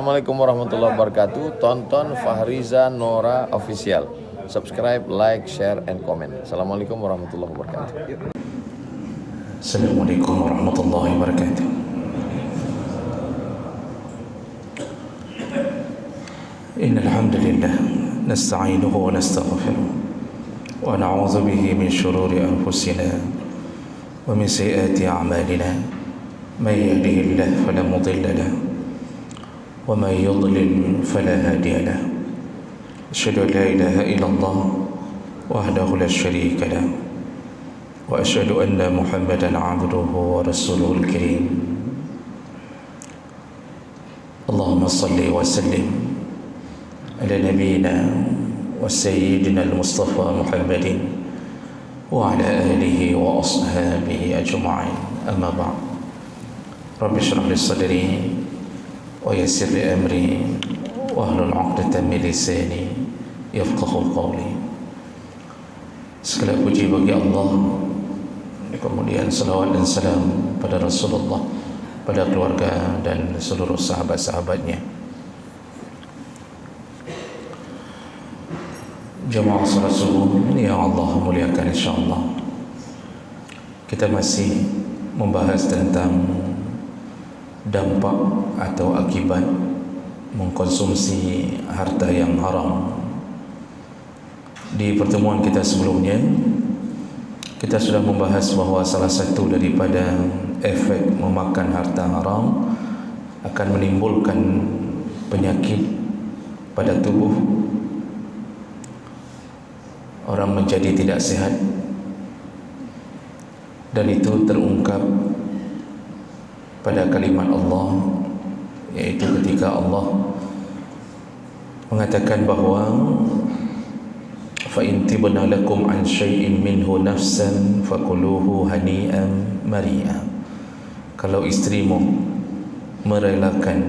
Assalamualaikum warahmatullahi wabarakatuh. Tonton Fahriza Nora Official. Subscribe, like, share, and comment. Assalamualaikum warahmatullahi wabarakatuh. Assalamualaikum warahmatullahi wabarakatuh. Innal hamdalillah nasta'inuhu wa nastaghfiruh wa na'udzu bihi min shururi anfusina wa min sayyiati a'malina. May yahdihillahu fala mudilla lahu wa may yudlil fala hadiya lahu. Asyhadu an la ilaha illallah wahdahu la syarika lahu wa asyhadu anna Muhammadan 'abduhu wa rasuluhul karim. Allahumma salli wa sallim ala nabiyyina wa sayyidina al-Mustafa Muhammadin wa ala alihi wa ashabihi ajma'in. Amma ba'd. Rabbi shrah li sadri wa yassir li amri wa hlul 'uqdatam min lisani yafqahu qawli. Segala puji bagi Allah, kemudian salawat dan salam pada Rasulullah, pada keluarga dan seluruh sahabat-sahabatnya. Jamaah salat subuh yang Allah muliakan, insyaAllah kita masih membahas tentang dampak atau akibat mengkonsumsi harta yang haram. Di pertemuan kita sebelumnya kita sudah membahas bahawa salah satu daripada efek memakan harta haram akan menimbulkan penyakit pada tubuh. Orang menjadi tidak sihat, dan itu terungkap pada kalimat Allah, yaitu ketika Allah mengatakan bahawa fa in tibna lakum an syai'in minhu nafsan fakuluhu hani'an mari'a. Kalau isterimu merelakan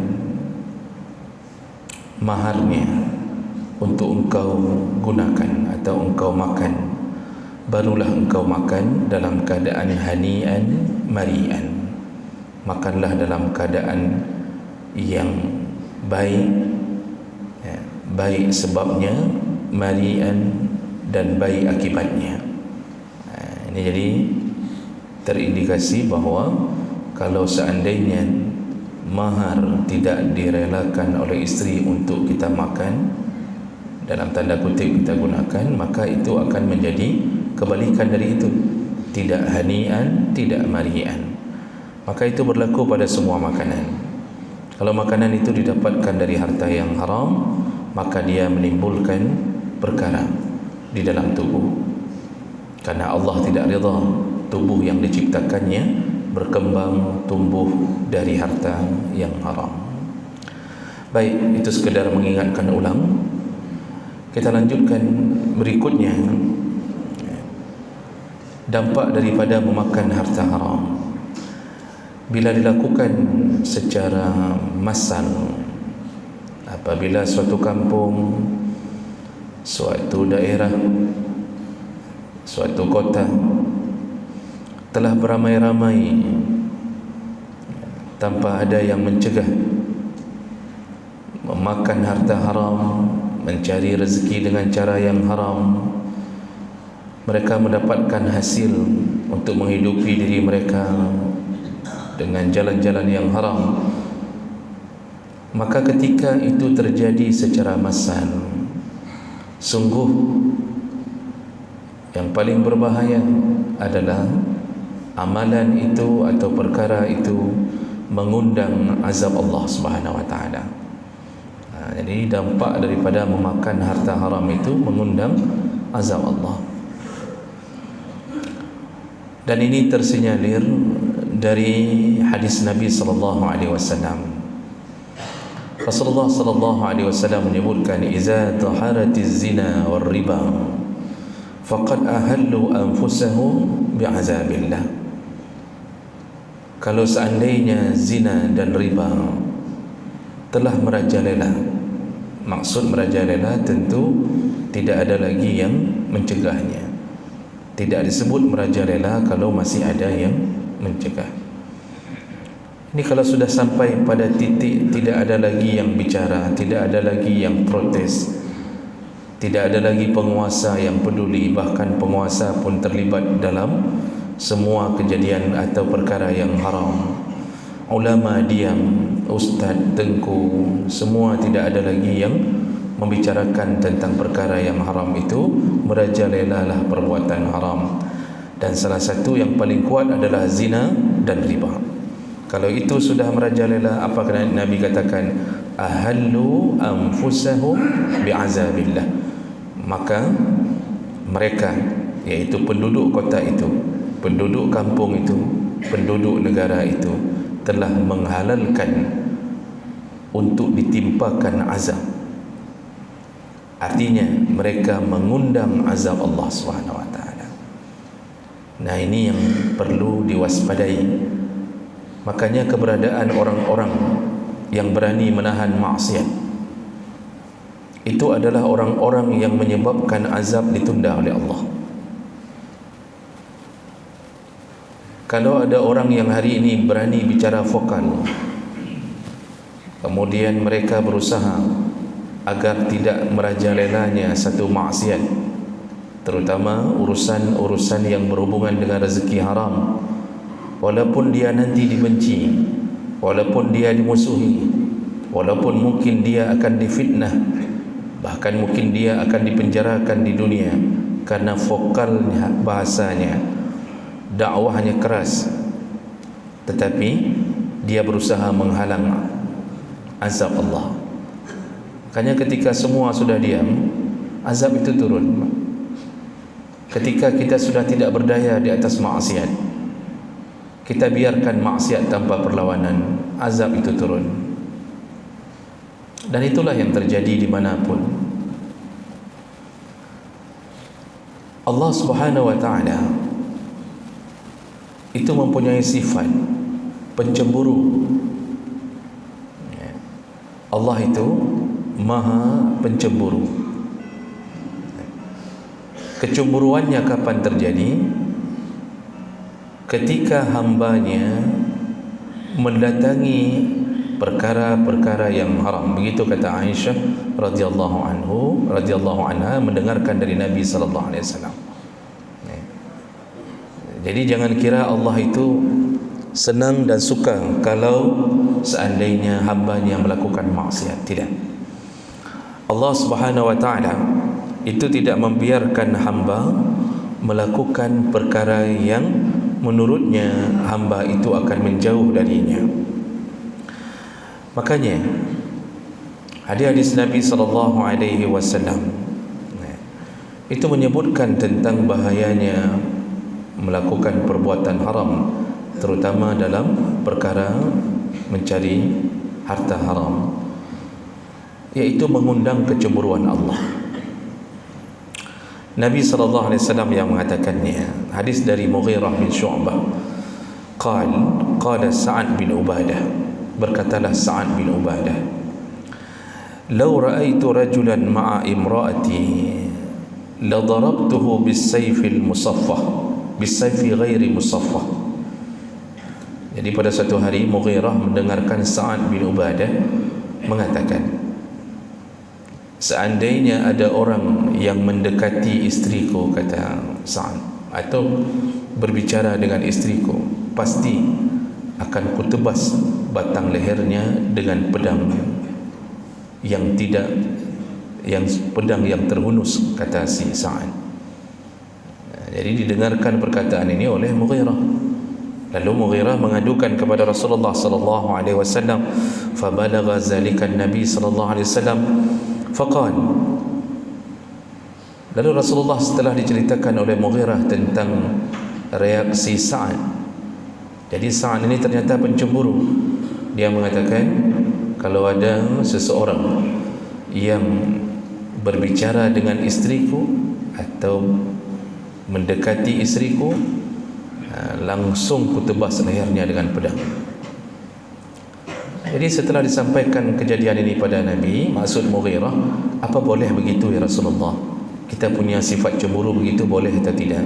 maharnya untuk engkau gunakan atau engkau makan, barulah engkau makan dalam keadaan hani'an mari'an. Makanlah dalam keadaan yang baik, baik sebabnya, mari'an, dan baik akibatnya. Ini jadi terindikasi bahawa kalau seandainya mahar tidak direlakan oleh isteri untuk kita makan, dalam tanda kutip kita gunakan, maka itu akan menjadi kebalikan dari itu, tidak hani'an, tidak mari'an. Maka itu berlaku pada semua makanan. Kalau makanan itu didapatkan dari harta yang haram, maka dia menimbulkan perkara di dalam tubuh, karena Allah tidak redha tubuh yang diciptakannya berkembang tumbuh dari harta yang haram. Baik, itu sekedar mengingatkan ulang. Kita lanjutkan berikutnya, dampak daripada memakan harta haram bila dilakukan secara massal. Apabila suatu kampung, suatu daerah, suatu kota telah beramai-ramai tanpa ada yang mencegah memakan harta haram, mencari rezeki dengan cara yang haram, mereka mendapatkan hasil untuk menghidupi diri mereka dengan jalan-jalan yang haram, maka ketika itu terjadi secara massal, sungguh yang paling berbahaya adalah amalan itu atau perkara itu mengundang azab Allah Subhanahu wa taala. Jadi dampak daripada memakan harta haram itu mengundang azab Allah. Dan ini tersinyalir dari hadis Nabi sallallahu alaihi wasallam. Rasulullah sallallahu alaihi wasallam menyebutkan, "Iza taharatiz zina war riba faqad ahallu anfusahum bi'azabillah." Kalau seandainya zina dan riba telah merajalela, maksud merajalela tentu tidak ada lagi yang mencegahnya. Tidak disebut merajalela kalau masih ada yang mencegah. Ini kalau sudah sampai pada titik tidak ada lagi yang bicara, tidak ada lagi yang protes, tidak ada lagi penguasa yang peduli, bahkan penguasa pun terlibat dalam semua kejadian atau perkara yang haram. Ulama diam, ustaz, tengku, semua tidak ada lagi yang membicarakan tentang perkara yang haram itu, merajalelalah perbuatan haram. Dan salah satu yang paling kuat adalah zina dan riba. Kalau itu sudah merajalela, apa kata Nabi katakan? Ahallu anfusahum bi'azabillah. Maka mereka, iaitu penduduk kota itu, penduduk kampung itu, penduduk negara itu, telah menghalalkan untuk ditimpakan azab. Artinya mereka mengundang azab Allah SWT. Nah, ini yang perlu diwaspadai. Makanya keberadaan orang-orang yang berani menahan maksiat itu adalah orang-orang yang menyebabkan azab ditunda oleh Allah. Kalau ada orang yang hari ini berani bicara vokal, kemudian mereka berusaha agar tidak merajalelanya satu maksiat, terutama urusan-urusan yang berhubungan dengan rezeki haram, walaupun dia nanti dibenci, walaupun dia dimusuhi, walaupun mungkin dia akan difitnah, bahkan mungkin dia akan dipenjarakan di dunia karena vokalnya, bahasanya, dakwahnya keras, tetapi dia berusaha menghalang azab Allah. Makanya ketika semua sudah diam, azab itu turun. Ketika kita sudah tidak berdaya di atas maksiat, kita biarkan maksiat tanpa perlawanan, azab itu turun. Dan itulah yang terjadi dimanapun. Allah Subhanahu wa ta'ala itu mempunyai sifat pencemburu. Allah itu maha pencemburu. Kecemburuannya kapan terjadi? Ketika hambanya mendatangi perkara-perkara yang haram. Begitu kata Aisyah radhiyallahu anha mendengarkan dari Nabi sallallahu alaihi wasallam. Jadi jangan kira Allah itu senang dan suka kalau seandainya hambanya melakukan maksiat. Tidak. Allah Subhanahu wa ta'ala itu tidak membiarkan hamba melakukan perkara yang menurutnya hamba itu akan menjauh darinya. Makanya hadis Nabi sallallahu alaihi wasallam itu menyebutkan tentang bahayanya melakukan perbuatan haram, terutama dalam perkara mencari harta haram, yaitu mengundang kecemburuan Allah. Nabi sallallahu alaihi wasallam yang mengatakannya, hadis dari Mughirah bin Syu'bah, qala Sa'ad bin Ubadah, berkatalah Sa'ad bin Ubadah, "Law ra'aitu rajulan ma'a imra'ati la darabtuhu bis-sayfil musaffah, bis-sayfi ghairi musaffah." Jadi pada satu hari Mughirah mendengarkan Sa'ad bin Ubadah mengatakan, seandainya ada orang yang mendekati istriku, kata Sa'ad, atau berbicara dengan istriku, pasti akan kutebas batang lehernya dengan pedang yang pedang yang terhunus, kata si Sa'ad. Jadi didengarkan perkataan ini oleh Mughirah. Lalu Mughirah mengadukan kepada Rasulullah sallallahu alaihi wasallam, fa balagha zalika an-nabi sallallahu alaihi wasallam faqal. Lalu Rasulullah setelah diceritakan oleh Mughirah tentang reaksi Sa'ad, jadi Sa'ad ini ternyata pencemburu, dia mengatakan, kalau ada seseorang yang berbicara dengan istriku atau mendekati istriku, langsung kutebas lehernya dengan pedang. Jadi setelah disampaikan kejadian ini pada Nabi, maksud Mughirah, apa boleh begitu ya Rasulullah? Kita punya sifat cemburu begitu, boleh atau tidak?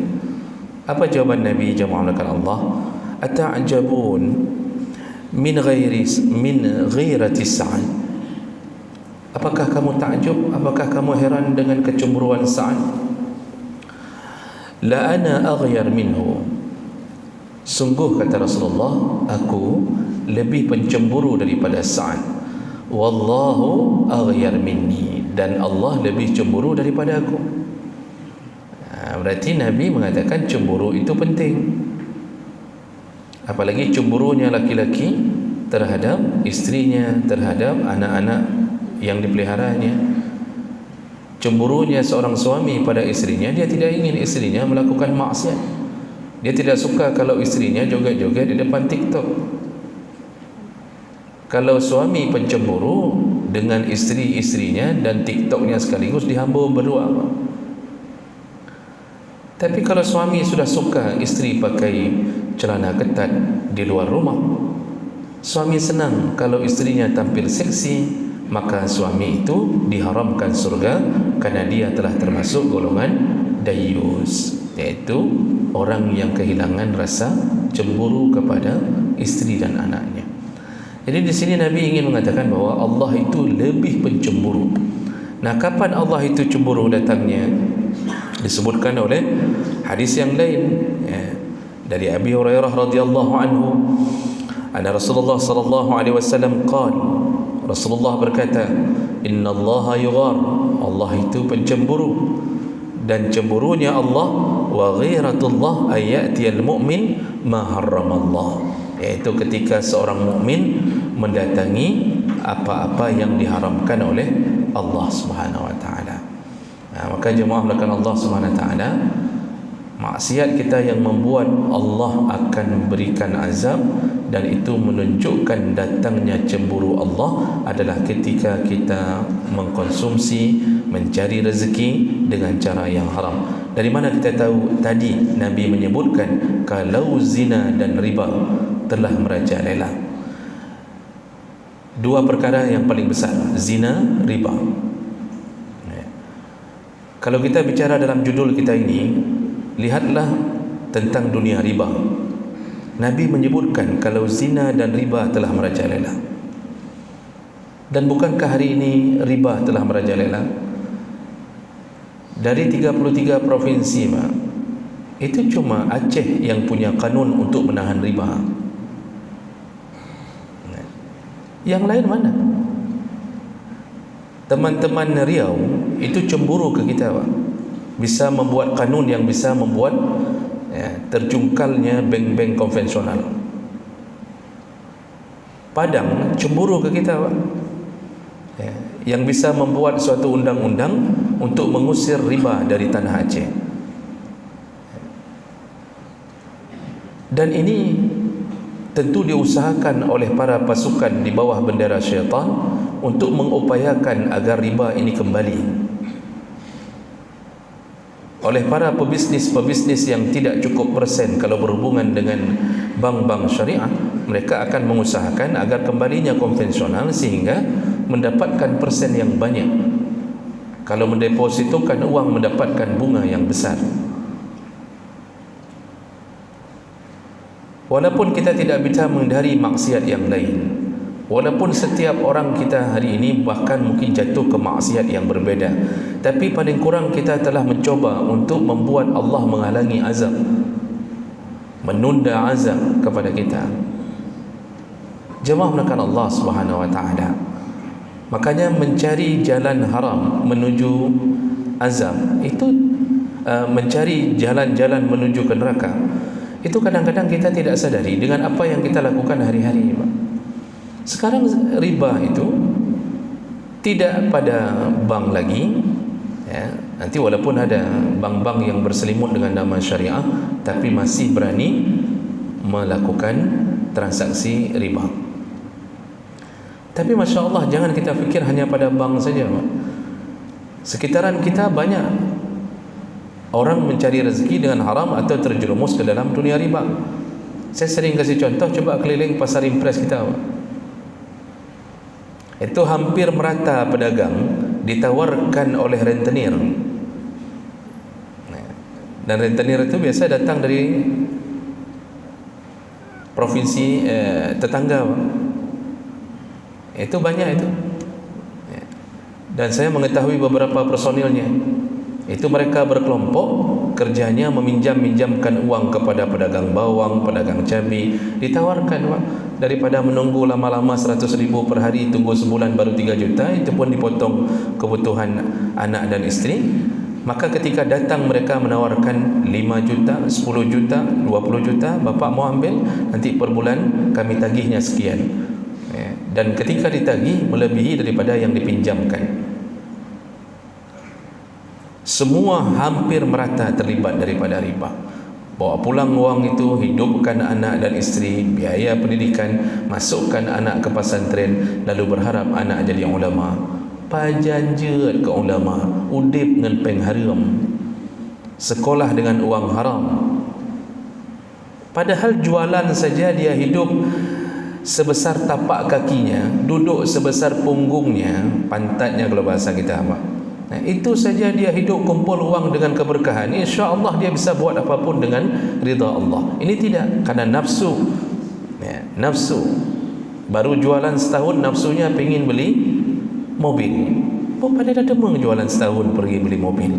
Apa jawaban Nabi? Jamaah Allah, ata'jabun min ghairati Sa'ad. Apakah kamu takjub, apakah kamu heran dengan kecemburuan Sa'ad? La ana aghyar minhu. Sungguh, kata Rasulullah, aku lebih pencemburu daripada Sa'ad. Wallahu aghyar minni, dan Allah lebih cemburu daripada aku. Berarti Nabi mengatakan cemburu itu penting. Apalagi cemburunya laki-laki terhadap istrinya, terhadap anak-anak yang dipeliharanya. Cemburunya seorang suami pada istrinya, dia tidak ingin istrinya melakukan maksiat. Dia tidak suka kalau istrinya joget-joget di depan TikTok. Kalau suami pencemburu dengan istri-istrinya dan TikToknya sekaligus, dihamba berdua. Tapi kalau suami sudah suka istri pakai celana ketat di luar rumah, suami senang kalau istrinya tampil seksi, maka suami itu diharamkan surga karena dia telah termasuk golongan dayus, yaitu orang yang kehilangan rasa cemburu kepada istri dan anaknya. Jadi di sini Nabi ingin mengatakan bahawa Allah itu lebih pencemburu. Nah, kapan Allah itu cemburu datangnya? Disebutkan oleh hadis yang lain, dari Abi Hurairah radhiyallahu anhu, anna Rasulullah sallallahu alaihi wasallam qala, Rasulullah berkata, innallaha yughar, Allah itu pencemburu, dan cemburunya Allah, wa ghiratullah ayatiyal mu'min ma harramallah, yaitu ketika seorang mukmin mendatangi apa-apa yang diharamkan oleh Allah Subhanahu wa taala. Maka jemaah melakukan Allah Subhanahu wa taala, maksiat kita yang membuat Allah akan memberikan azab, dan itu menunjukkan datangnya cemburu Allah adalah ketika kita mengkonsumsi, mencari rezeki dengan cara yang haram. Dari mana kita tahu? Tadi Nabi menyebutkan kalau zina dan riba telah merajalela. Dua perkara yang paling besar, zina, riba. Kalau kita bicara dalam judul kita ini, lihatlah tentang dunia riba. Nabi menyebutkan kalau zina dan riba telah merajalela. Dan bukankah hari ini riba telah merajalela? Dari 33 provinsi, itu cuma Aceh yang punya kanun untuk menahan riba. Yang lain mana? Teman-teman Riau itu cemburu ke kita, Pak. Bisa membuat kanun yang bisa membuat terjungkalnya bank-bank konvensional. Padang cemburu ke kita, Pak. Yang bisa membuat suatu undang-undang untuk mengusir riba dari tanah Aceh. Dan ini tentu diusahakan oleh para pasukan di bawah bendera syaitan untuk mengupayakan agar riba ini kembali. Oleh para pebisnis-pebisnis yang tidak cukup persen kalau berhubungan dengan bank-bank syariah, mereka akan mengusahakan agar kembalinya konvensional sehingga mendapatkan persen yang banyak. Kalau mendepositokan uang mendapatkan bunga yang besar. Walaupun kita tidak bisa menghindari maksiat yang lain, walaupun setiap orang kita hari ini bahkan mungkin jatuh ke maksiat yang berbeda, tapi paling kurang kita telah mencoba untuk membuat Allah menghalangi azab, menunda azab kepada kita. Jemaah melakukan Allah Subhanahu wa taala. Makanya mencari jalan haram menuju azab itu, mencari jalan-jalan menuju ke neraka, itu kadang-kadang kita tidak sadari dengan apa yang kita lakukan hari-hari, Pak. Sekarang riba itu tidak pada bank lagi, nanti walaupun ada bank-bank yang berselimut dengan nama syariah, tapi masih berani melakukan transaksi riba. Tapi Masya Allah, jangan kita fikir hanya pada bank saja, Pak. Sekitaran kita banyak orang mencari rezeki dengan haram atau terjerumus ke dalam dunia riba. Saya sering kasih contoh, coba keliling pasar impres kita, Pak. Itu hampir merata pedagang ditawarkan oleh rentenir. Dan rentenir itu biasa datang dari provinsi tetangga, Pak. Itu banyak itu. Dan saya mengetahui beberapa personilnya. Itu mereka berkelompok, kerjanya meminjamkan uang kepada pedagang bawang, pedagang cabai, ditawarkan, Pak. Daripada menunggu lama-lama 100.000 per hari, tunggu sebulan baru 3 juta, itu pun dipotong kebutuhan anak dan isteri. Maka ketika datang mereka menawarkan 5 juta, 10 juta, 20 juta, bapak mau ambil, nanti per bulan kami tagihnya sekian. Dan ketika ditagih melebihi daripada yang dipinjamkan. Semua hampir merata terlibat daripada riba. Bawa pulang uang itu, hidupkan anak dan isteri, biaya pendidikan, masukkan anak ke pesantren, lalu berharap anak jadi ulama. Pajanjut ke ulama, udip dengan peng haram, sekolah dengan uang haram. Padahal jualan saja dia hidup sebesar tapak kakinya, duduk sebesar punggungnya, pantatnya kalau bahasa kita, Pak. Nah, itu saja dia hidup kumpul uang dengan keberkahan. InsyaAllah dia bisa buat apapun dengan ridha Allah. Ini tidak, karena nafsu. Nafsu. Baru jualan setahun, nafsunya pengen beli mobil. Pada dah demang jualan setahun pergi beli mobil.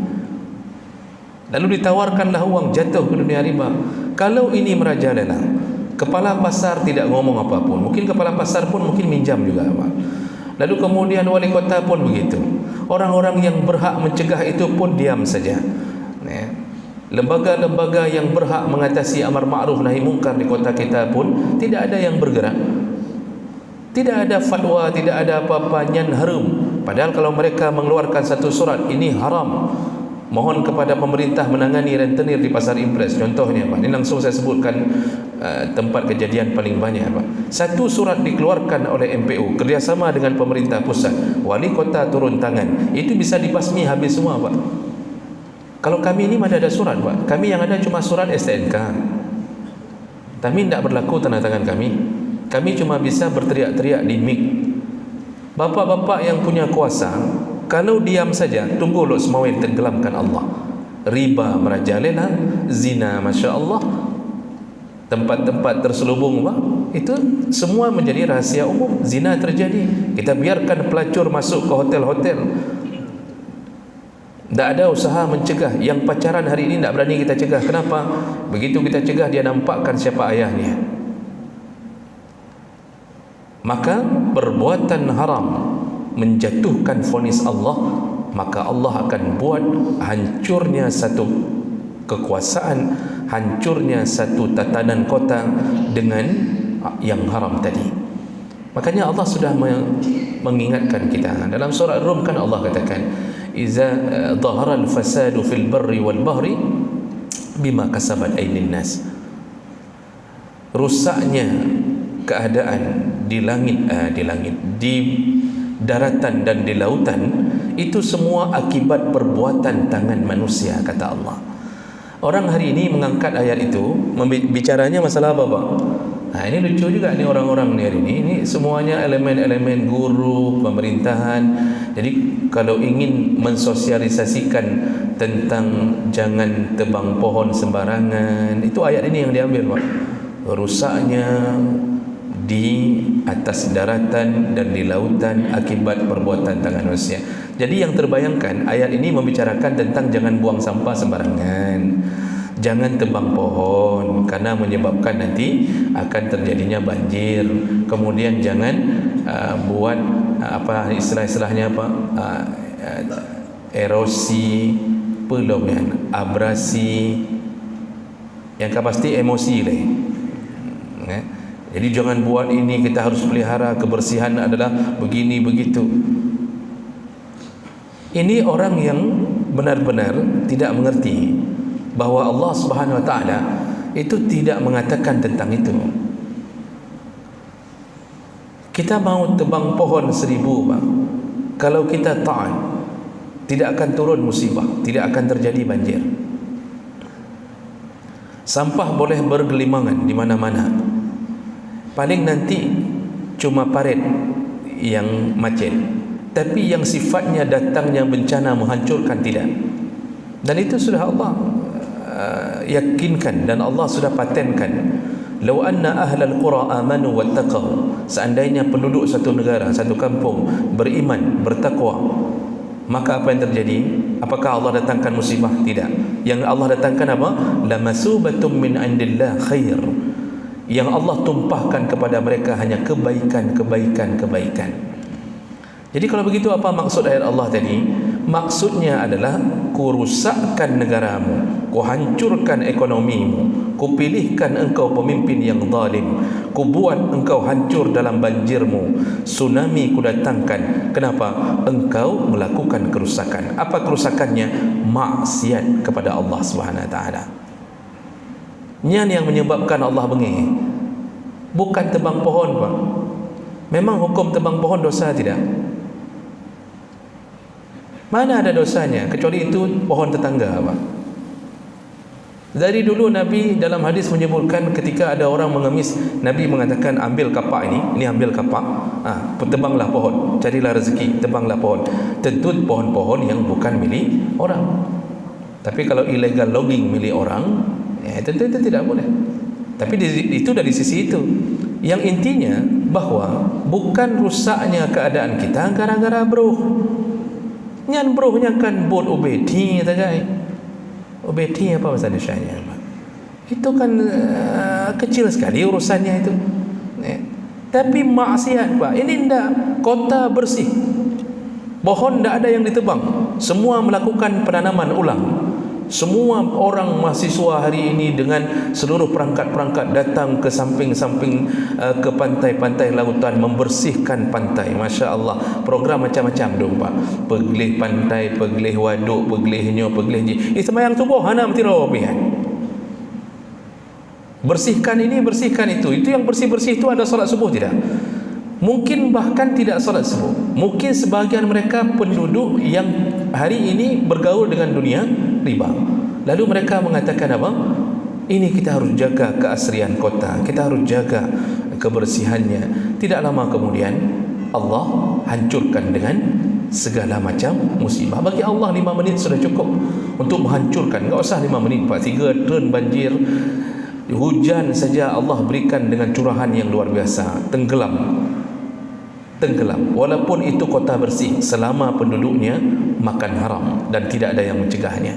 Lalu ditawarkanlah uang, jatuh ke dunia riba. Kalau ini merajalela, kepala pasar tidak ngomong apapun. Mungkin kepala pasar pun mungkin minjam juga, Pak. Lalu kemudian wali kota pun begitu. Orang-orang yang berhak mencegah itu pun diam saja. Lembaga-lembaga yang berhak mengatasi amar ma'ruf nahi mungkar di kota kita pun tidak ada yang bergerak. Tidak ada fatwa, tidak ada apa-apa, nyan harum. Padahal kalau mereka mengeluarkan satu surat, ini haram, mohon kepada pemerintah menangani rentenir di pasar impres. Contohnya, Pak, ini langsung saya sebutkan tempat kejadian paling banyak, Pak. Satu surat dikeluarkan oleh MPU kerjasama dengan pemerintah pusat, wali kota turun tangan, itu bisa dibasmi habis semua, Pak. Kalau kami ini mana ada surat, Pak. Kami yang ada cuma surat STNK. Tapi tidak berlaku tanda tangan kami. Kami cuma bisa berteriak-teriak di mic. Bapak-bapak yang punya kuasa, kalau diam saja, tunggu lo semawin tenggelamkan Allah. Riba merajalela, zina Masya Allah, tempat-tempat terselubung, Pak, itu semua menjadi rahasia umum. Zina terjadi, kita biarkan pelacur masuk ke hotel-hotel. Tak ada usaha mencegah. Yang pacaran hari ini tak berani kita cegah. Kenapa? Begitu kita cegah, dia nampakkan siapa ayahnya. Maka perbuatan haram menjatuhkan vonis Allah, maka Allah akan buat hancurnya satu kekuasaan, hancurnya satu tatanan kota dengan yang haram tadi. Makanya Allah sudah mengingatkan kita. Dalam surah Rum kan Allah katakan, iza dhahara al-fasadu fil barri wal bahri bima kasabat aydin nas. Rusaknya keadaan di langit, di daratan dan di lautan, itu semua akibat perbuatan tangan manusia, kata Allah. Orang hari ini mengangkat ayat itu, bicaranya masalah apa, Pak? Nah, ini lucu juga nih orang-orang nih hari ini. Ini semuanya elemen-elemen guru, pemerintahan. Jadi kalau ingin mensosialisasikan tentang jangan tebang pohon sembarangan, itu ayat ini yang diambil, Pak. Rusaknya di atas daratan dan di lautan akibat perbuatan tangan manusia. Jadi yang terbayangkan, ayat ini membicarakan tentang jangan buang sampah sembarangan, jangan tebang pohon karena menyebabkan nanti akan terjadinya banjir. Kemudian jangan buat apa istilahnya apa, erosi, pelomian, abrasi, yang pasti emosi deh. Jadi jangan buat ini, kita harus pelihara kebersihan adalah begini begitu. Ini orang yang benar-benar tidak mengerti bahwa Allah Subhanahu wa taala itu tidak mengatakan tentang itu. Kita mau tebang pohon 1000, Bang. Kalau kita taat, tidak akan turun musibah, tidak akan terjadi banjir. Sampah boleh bergelimangan di mana-mana. Paling nanti cuma parit yang macet, tapi yang sifatnya datangnya bencana menghancurkan tidak. Dan itu sudah Allah yakinkan dan Allah sudah patenkan. Lau anna ahlal qura amanu wattaqau, seandainya penduduk satu negara, satu kampung beriman, bertakwa, maka apa yang terjadi? Apakah Allah datangkan musibah? Tidak. Yang Allah datangkan apa? Lamasubatum min indillah khair. Yang Allah tumpahkan kepada mereka hanya kebaikan, kebaikan, kebaikan. Jadi kalau begitu, apa maksud ayat Allah tadi? Maksudnya adalah ku rusakkan negaramu, ku hancurkan ekonomimu, ku pilihkan engkau pemimpin yang zalim, ku buat engkau hancur dalam banjirmu, tsunami ku datangkan. Kenapa? Engkau melakukan kerusakan. Apa kerusakannya? Maksiat kepada Allah Subhanahu wa taala. Ini yang menyebabkan Allah bengih. Bukan tebang pohon, Pak. Memang hukum tebang pohon dosa tidak? Mana ada dosanya, kecuali itu pohon tetangga, Pak. Dari dulu Nabi dalam hadis menyebutkan ketika ada orang mengemis, Nabi mengatakan ambil kapak ini ambil kapak, tebanglah pohon, carilah rezeki, tebanglah pohon. Tentu pohon-pohon yang bukan milik orang. Tapi kalau illegal logging milik orang, tentu itu tidak boleh. Tapi itu dari sisi itu. Yang intinya bahwa bukan rusaknya keadaan kita gara-gara bruh. Nyan bruhnya kan bot obedi tagai. Obedi apa bahasa Indonesianya? Itu kan kecil sekali urusannya itu. Tapi maksiat, Pak. Ini ndak kota bersih. Pohon ndak ada yang ditebang. Semua melakukan penanaman ulang. Semua orang mahasiswa hari ini dengan seluruh perangkat-perangkat datang ke samping-samping ke pantai-pantai lautan, membersihkan pantai. Masya Allah, program macam-macam dong, Pak. Pegelih pantai, pegelih waduk, pegelihnya, pegelih ji. Semayang subuh hana mtirawihan. Bersihkan ini, bersihkan itu. Itu yang bersih-bersih itu ada solat subuh tidak? Mungkin bahkan tidak solat subuh. Mungkin sebahagian mereka penduduk yang hari ini bergaul dengan dunia riba. Lalu mereka mengatakan apa? Ini kita harus jaga keasrian kota, kita harus jaga kebersihannya. Tidak lama kemudian Allah hancurkan dengan segala macam musibah. Bagi Allah 5 menit sudah cukup untuk menghancurkan. Enggak usah 5 menit, Pak. 3 turn banjir. Hujan saja Allah berikan dengan curahan yang luar biasa. Tenggelam. Walaupun itu kota bersih, selama penduduknya makan haram dan tidak ada yang mencegahnya.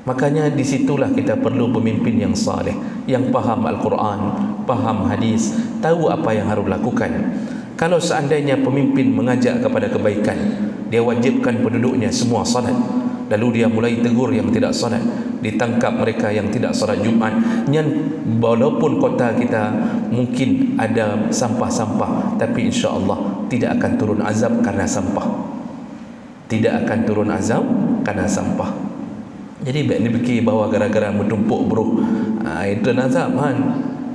Makanya disitulah kita perlu pemimpin yang saleh, yang faham Al-Quran, faham hadis, tahu apa yang harus lakukan. Kalau seandainya pemimpin mengajak kepada kebaikan, dia wajibkan penduduknya semua salat, lalu dia mulai tegur yang tidak salat, ditangkap mereka yang tidak salat Jumat. Walaupun kota kita mungkin ada sampah-sampah, tapi insya-Allah tidak akan turun azab karena sampah. Tidak akan turun azab karena sampah. Jadi baik dipikir bahawa gara-gara menumpuk bruh itu azab kan.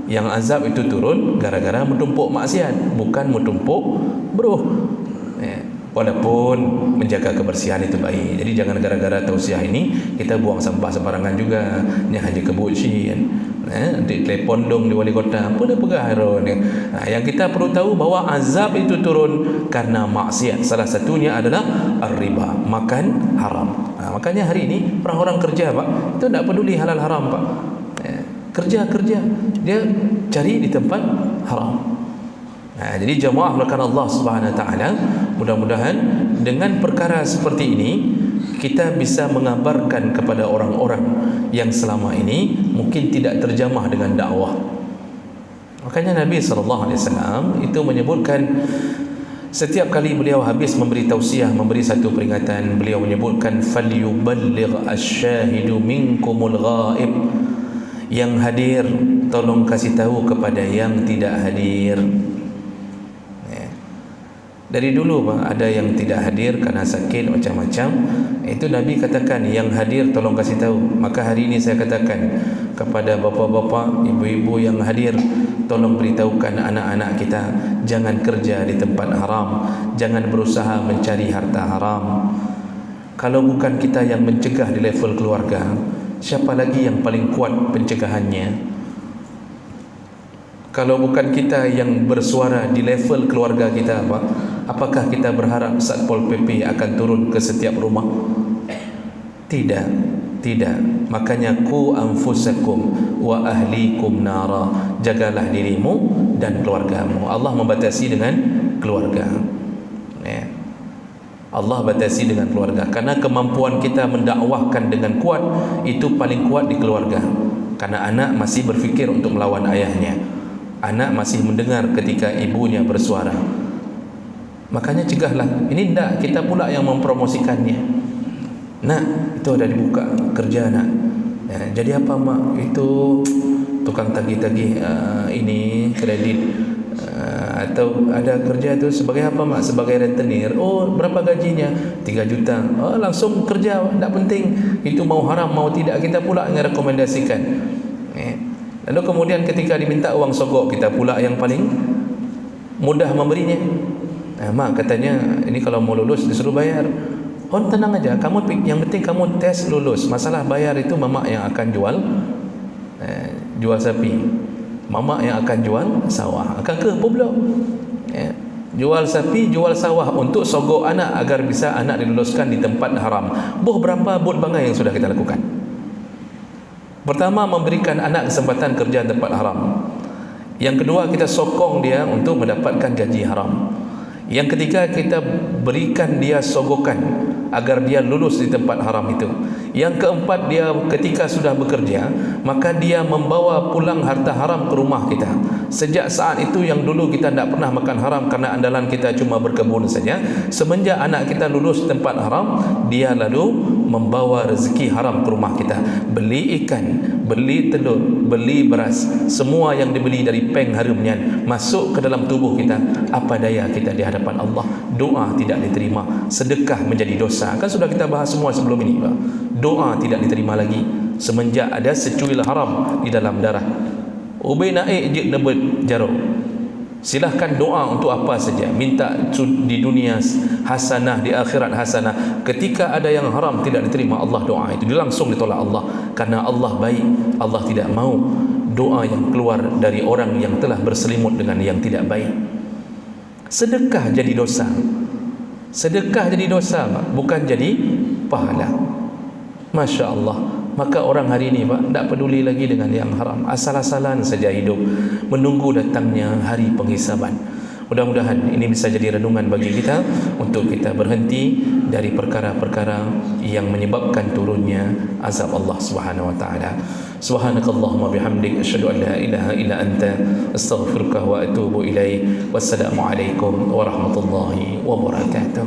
Yang azab itu turun gara-gara menumpuk maksiat, bukan menumpuk bruh. Walaupun menjaga kebersihan itu baik. Jadi jangan gara-gara tausiah ini kita buang sampah sembarangan juga. Ini hanya kebucian. Di telepon dong di wali kota apa dah pegah ni. Yang kita perlu tahu bahawa azab itu turun karena maksiat. Salah satunya adalah riba, makan haram. Makanya hari ini orang-orang kerja, Pak, itu tidak peduli halal haram, Pak. Kerja dia cari di tempat haram. Jadi jemaah melakukan Allah Subhanahu Wa Taala, mudah-mudahan dengan perkara seperti ini kita bisa mengabarkan kepada orang-orang yang selama ini mungkin tidak terjamah dengan dakwah. Makanya Nabi SAW itu menyebutkan, setiap kali beliau habis memberi tausiah, memberi satu peringatan, beliau menyebutkan falyuballigh asy-syahidu minkumul ghaib. Yang hadir tolong kasih tahu kepada yang tidak hadir. Dari dulu, Pak, ada yang tidak hadir karena sakit macam-macam. Itu Nabi katakan yang hadir tolong kasih tahu. Maka hari ini saya katakan kepada bapa-bapa, ibu-ibu yang hadir, tolong beritahukan anak-anak kita jangan kerja di tempat haram, jangan berusaha mencari harta haram. Kalau bukan kita yang mencegah di level keluarga, siapa lagi yang paling kuat pencegahannya? Kalau bukan kita yang bersuara di level keluarga kita, Pak, apakah kita berharap Satpol PP akan turun ke setiap rumah? Tidak. Tidak. Makanya ku anfusakum wa ahlikum nara. Jagalah dirimu dan keluargamu. Allah membatasi dengan keluarga. Ya. Allah batasi dengan keluarga. Karena kemampuan kita mendakwahkan dengan kuat itu paling kuat di keluarga. Karena anak masih berfikir untuk melawan ayahnya. Anak masih mendengar ketika ibunya bersuara. Makanya cegahlah. Ini tidak kita pula yang mempromosikannya. Nak, itu ada dibuka kerja nak. Ya, jadi apa mak? Itu tukang tagih-tagih ini kredit atau ada kerja itu sebagai apa mak? Sebagai rentenir. Oh, berapa gajinya? 3 juta. Oh, langsung kerja, tidak penting itu mau haram mau tidak, kita pula yang rekomendasikan. Lalu kemudian ketika diminta uang sogok, kita pula yang paling mudah memberinya. Mak katanya ini kalau mau lulus disuruh bayar. Oh, tenang aja, kamu yang penting kamu tes lulus. Masalah bayar itu mamak yang akan jual sapi, mamak yang akan jual sawah. Akan ke apa pula? Jual sapi, jual sawah untuk sogok anak agar bisa anak diluluskan di tempat haram. Berapa bot bangai yang sudah kita lakukan. Pertama, memberikan anak kesempatan kerja di tempat haram. Yang kedua, kita sokong dia untuk mendapatkan gaji haram. Yang ketiga, kita berikan dia sogokan agar dia lulus di tempat haram itu. Yang keempat, dia ketika sudah bekerja, maka dia membawa pulang harta haram ke rumah kita. Sejak saat itu yang dulu kita tidak pernah makan haram karena andalan kita cuma berkebun saja. Semenjak anak kita lulus tempat haram, dia lalu membawa rezeki haram ke rumah kita. Beli ikan, beli telur, beli beras, semua yang dibeli dari peng harumnya masuk ke dalam tubuh kita. Apa daya kita di hadapan Allah? Doa tidak diterima, sedekah menjadi dosa. Kan sudah kita bahas semua sebelum ini, Pak. Doa tidak diterima lagi semenjak ada secuil haram di dalam darah. Ubay naik je nebut jaro. Silahkan doa untuk apa saja, minta di dunia hasanah, di akhirat hasanah. Ketika ada yang haram tidak diterima Allah, doa itu langsung ditolak Allah. Karena Allah baik, Allah tidak mau doa yang keluar dari orang yang telah berselimut dengan yang tidak baik. Sedekah jadi dosa. Sedekah jadi dosa, bukan jadi pahala. Masya Allah. Maka orang hari ini, Pak, tidak peduli lagi dengan yang haram, asal-asalan saja hidup, menunggu datangnya hari penghisaban. Mudah-mudahan ini bisa jadi renungan bagi kita untuk kita berhenti dari perkara-perkara yang menyebabkan turunnya azab Allah Subhanahu wa taala. Subhanakallahumma bihamdik asyhadu an la ilaha illa anta astaghfiruka wa atubu ilaik. Wassalamu alaikum warahmatullahi wabarakatuh.